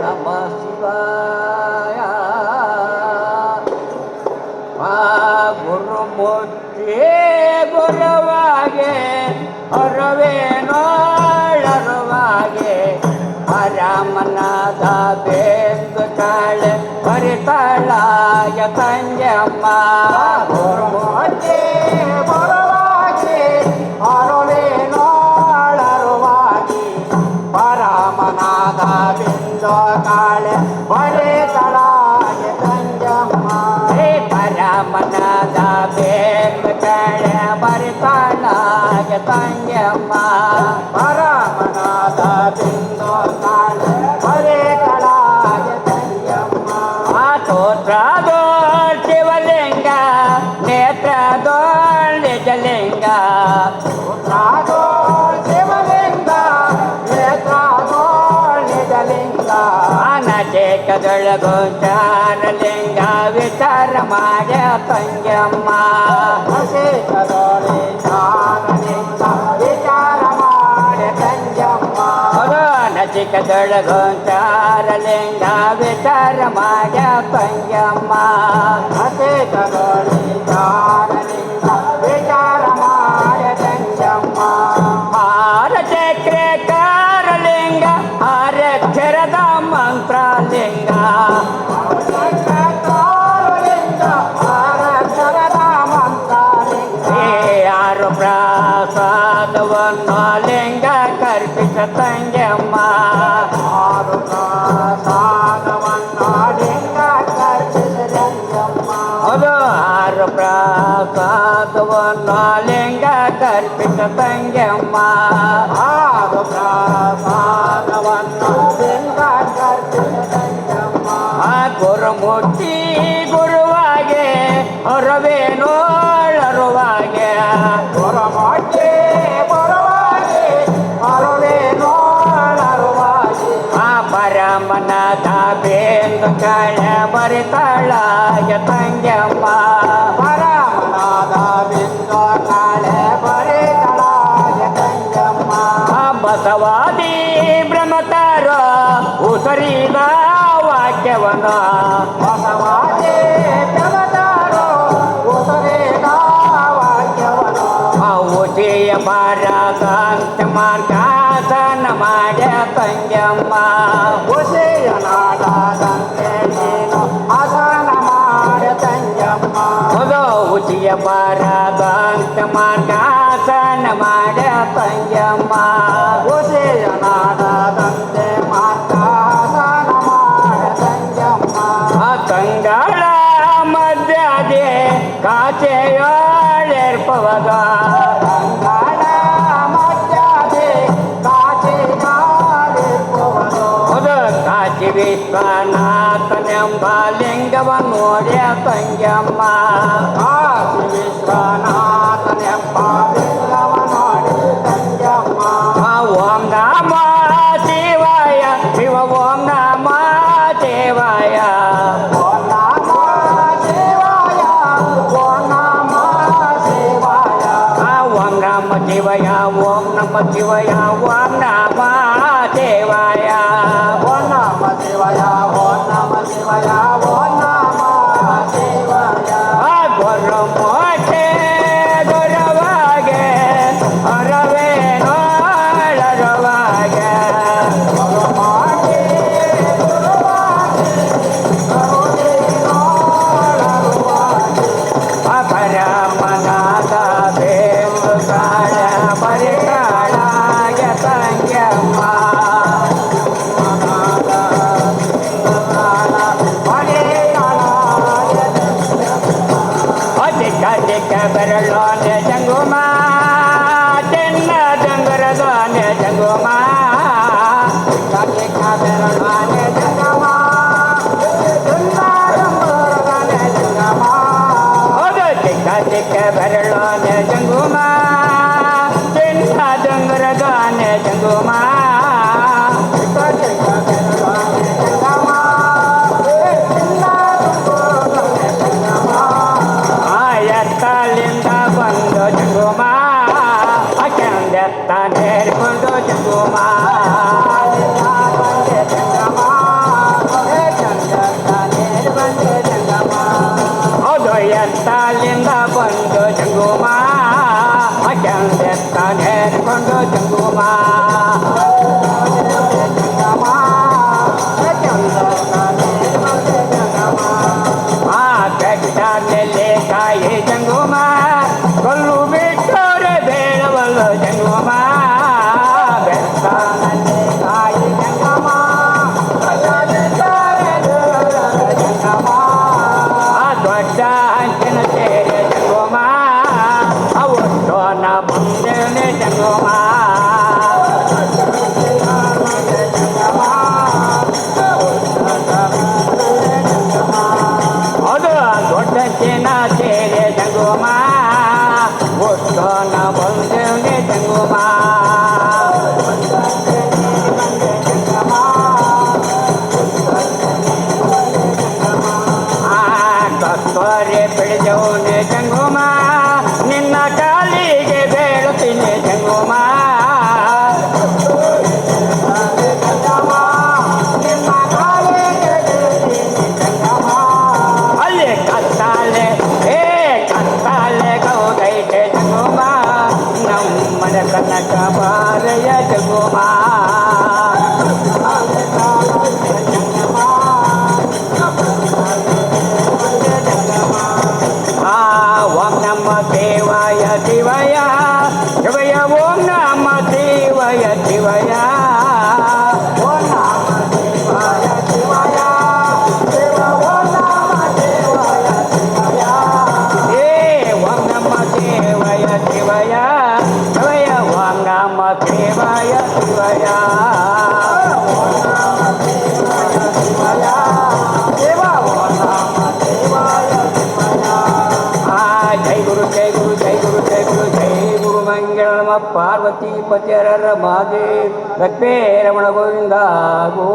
ನಮ ಶಿವಾಯ ಗುರುಮೂರ್ತಿ ಗುರುವಾಗೆ ಅರವೇನೋಳರುವಾಗೆ ರಾಮನಾಥ ಬೇಂದು ತಾಳೆ ಪರಿತಾಳಾಯ ತಂಜಮ್ಮ ಗುರುಮೂರ್ತಿ ಗುರುವಾಗೆ ಅರವೇನೋಳರುವಾಗಿ ಪರಮನಾಥ ಬಿಂದು ತಾಳೆ ಪರಿತಾಳಾಯ ತಂಜಮ್ಮ ಪರಮನಾಥ ಬೇಂದು ತಾಳೆ ಪರಿತಾಳಾಯ ತಂಜಮ್ಮ ಪರಮನಾಥ ಬಿಂದು ತಾಳೆ ಪರಿತಾಳಾಯ ತಂಜಮ್ಮ ಸ್ತೋತ್ರದೋಳ್ ಶಿವಲಿಂಗ ನೇತ್ರದೋಳ್ ನಿಜಲಿಂಗ ಸ್ತೋತ್ರದೋಳ್ ಶಿವಲಿಂಗ ನೇತ್ರದೋಳ್ ನಿಜಲಿಂಗ ಅನಚೇಕದೊಳಗೋಚಾರಲಿಂಗ ವಿಚಾರ ಮಾಡ ತಂಜಮ್ಮ ಅನಚೇಕದೊಳೆ ಚಾರಲಿಂಗ ವಿಚಾರ ಮಾಡ ತಂಜಮ್ಮ ನಚಿಕದೊಳಗೋಚಾರಲಿಂಗ ವಿಚಾರ ಮಾಡ ತಂಜಮ್ಮ ಅನಚೇಕದೊಳೆ ಚಾರಲಿಂಗ ವಿಚಾರ ಮಾಡ ತಂಜಮ್ಮ ಹಾರಚಕ್ರೆ ಕಾರಲಿಂಗ ಹಾರಕ್ಷರದ ಮಂತ್ರಲಿಂಗ ಯಾರು ಪ್ರಸಾದವನ್ನು ಲಿಂಗ ಕರ್ಪಿಸ ತಂಜಮ್ಮ ಆರು ಪ್ರಸಾದವನ್ನು ಲಿಂಗ ಕರ್ಪಿಸ ತಂಜಮ್ಮ ಅದು ಆರು ಪ್ರಸಾದವನ್ನು ಲಿಂಗ ಕರ್ಪಿಸ ತಂಜಮ್ಮ ಆರು ಪ್ರಸಾದವನ್ನು ಲಿಂಗ ಕರ್ಪಿಸ ತಂಜಮ್ಮ ಗುರುಮೂರ್ತಿ ಗುರುವಾಗೆ ಅರವೇನೋಳರುವಾಗೆ ಗುರುಮೂರ್ತಿ ಗುರುವಾಗೆ ಅರವೇನೋಳರುವಾಗೆ ಪರಮನಾಥ ಬೇಂದು ತಾಳೆ ಪರಿತಾಳಾಯ ತಂಜಮ್ಮ ಪರಮನಾಥ ಬಿಂದು ತಾಳೆ ಪರಿತಾಳಾಯ ತಂಜಮ್ಮ ಬಸವಾದಿ ಬ್ರಹ್ಮತಾರ ಉಸರಿದ ವಾಕ್ಯವನು ಬಸವಾದಿ ಬ್ರಹ್ಮತಾರ ಉಸರಿದ ವಾಕ್ಯವನು ಉಸಿಯ ಭಾರತಾಂತ ಮಾರ್ಗಾಸನ ಮಾಡ ತಂಜಮ್ಮ ಉಸಿಯ ನಾಡದಂತೆ ನೀನು ಆಸನ ಮಾಡ ತಂಜಮ್ಮ ಉಸಿಯ ಭಾರತಾಂತ ಮಾರ್ಗಾಸನ ಮಾಡ ತಂಜಮ್ಮ ಉಸಿಯ ನಾಡದಂತೆ ಮಾರ್ಗಾಸನ ಮಾಡ ತಂಜಮ್ಮ ಕಂಗಳ ಮಧ್ಯದೆ ಕಾಚೆಯೋಳೆರ್ಪವದ ಕಂಗಳ ಮಧ್ಯದೆ ಕಾಚೆಯೋಳೆರ್ಪವದು ಅದು ಕಾಚಿ ವಿಶ್ವನಾಥನೆಂಬ ಲಿಂಗವನ್ನು ನೋಡ್ಯ ತಂಜಮ್ಮ ಕಾಶಿ ವಿಶ್ವನಾಥನೆಂಬ ಲಿಂಗವನ್ನು ನೋಡಿ ತಂಜಮ್ಮ ಓಂ ನಮ ಶಿವಾಯ ಶಿವ ಓಂ ನಮ ಶಿವಾಯ ಓಂ ನಮ ಶಿವಾಯ ಓಂ ನಮ ಶಿವಾಯ ಓಂ ನಮ ಶಿವಾಯ ಓಂ ನಮ ಶಿವಾಯ ಓಂ ನಮ ಶಿವಾಯ ಓಂ ನಮ ಶಿವಾಯ ಓಂ ನಮ ಶಿವಾಯ ಓಂ ನಮ ಶಿವಾಯ ಗುರುಮೂರ್ತಿ ಗುರುವಾಗೆ ಅರವೇನೋಳರುವಾಗೆ ಪರಮನಾಥ ಬೇಂದು ತಾಳೆ ಪರಿತಾಳಾಯ ತಂಜಮ್ಮ ಅಧಿಕ ಬೆರಳೋನೆ ಜಂಗುಮ ಚೆನ್ನ ಜಂಗರದೋನೆ ಜಂಗುಮ ಅಧಿಕ ಬೆರಳೋನೆ ಜಂಗಮ ಜಂಗರದೋನೆ ಜಂಗಮ ಅಧಿಕ ಬೆರಳೋನೆ ಜಂಗುಮ ಚೆನ್ನ ಜಂಗರದೋನೆ ಜಂಗುಮ ಎತ್ತಲಿಂದ ಬಂದು ಜಂಗುಮ ಅಕೆಂದೆತ್ತ ನೇರ ಕೊಂಡು ಜಂಗುಮ ಬಂದೆ ಜಂಗಮ ಬಂದೆ ಜಂಗಮ ಹೌದು ಎತ್ತಲಿಂದ ಬಂದು ಜಂಗುಮ ಕೆಂದೆತ್ತ ನೇರ್ಕೊಂಡು ಜಂಗುಮ ಜಂಗಮ ಆ ಬೆಟ್ಟದಲ್ಲಿ ಕಾಯಿ ಜಂಗುಮ ಕೊಲ್ಲು ಬಿಟ್ಟರೆ ಬೇಡವಲ್ಲ ಜಂಗುಮ ಬೆಟ್ಟದಲ್ಲಿ ಕಾಯಿ ಜಂಗಮ ಜಂಗಮ ಆ ದೊಡ್ಡ ಹಂಚಿನ ಸೇರೆ ಜಂಗುಮ ಅವತ್ತೋನ ಬಂದೇನೆ ಜಂಗುಮ ಅದು ದೊಡ್ಡ ಚಿನ್ನ ಸೇರೆ ಜಂಗುಮ ಒಟ್ಟೋನ ಬಂದೇನೆ ಜಂಗುಮ ಕತ್ತೋರೆ ಬೆಳೆದವನೆ ಜಂಗುಮ ನಿನ್ನ ಕಾಲಿಗೆ ಬೇಳುತ್ತೀನಿ ಜಂಗುಮ ಅಲ್ಲಿ ಕತ್ತಾಲೆ ಕತ್ತಾಲೆ ಗೌದೈತೆ ಜಂಗುಮ ನಮ್ಮನ ಕನಕ ಬಾರಯ ಜಂಗುಮ ಓಂ ನಮ ದೇವಾಯ ಶಿವಯ ಶಿವಯ ಓಂ ನಮ ದೇವಾಯ ಶಿವಯ ಓಂ ನಮ ದೇವಾಯ ಶಿವಯ ಶಿವ ಓಂ ನಮ ದೇವಾಯ ಶಿವಯ ಓಂ ನಮ ದೇವಾಯ ಶಿವಯ ಶಿವಯ ಓಂ ನಮ ದೇವಾಯ ಶಿವಯ ಓಂ ನಮ ದೇವಾಯ ಶಿವಯ ಶಿವ ಓಂ ನಮ ದೇವಾಯ ಶಿವಯ ಜೈ ಗುರು ಜೈ ಗುರು ಜೈ ಗುರು ಜೈ ಗುರು ಜೈ ಗುರು ಮಂಗಳ ನಮ ಪಾರ್ವತಿ ಪತಿಯರ ಮಹಾದೇವ್ ಲಕ್ಷ್ಮೇ ರಮಣ ಗೋವಿಂದ ಗೋ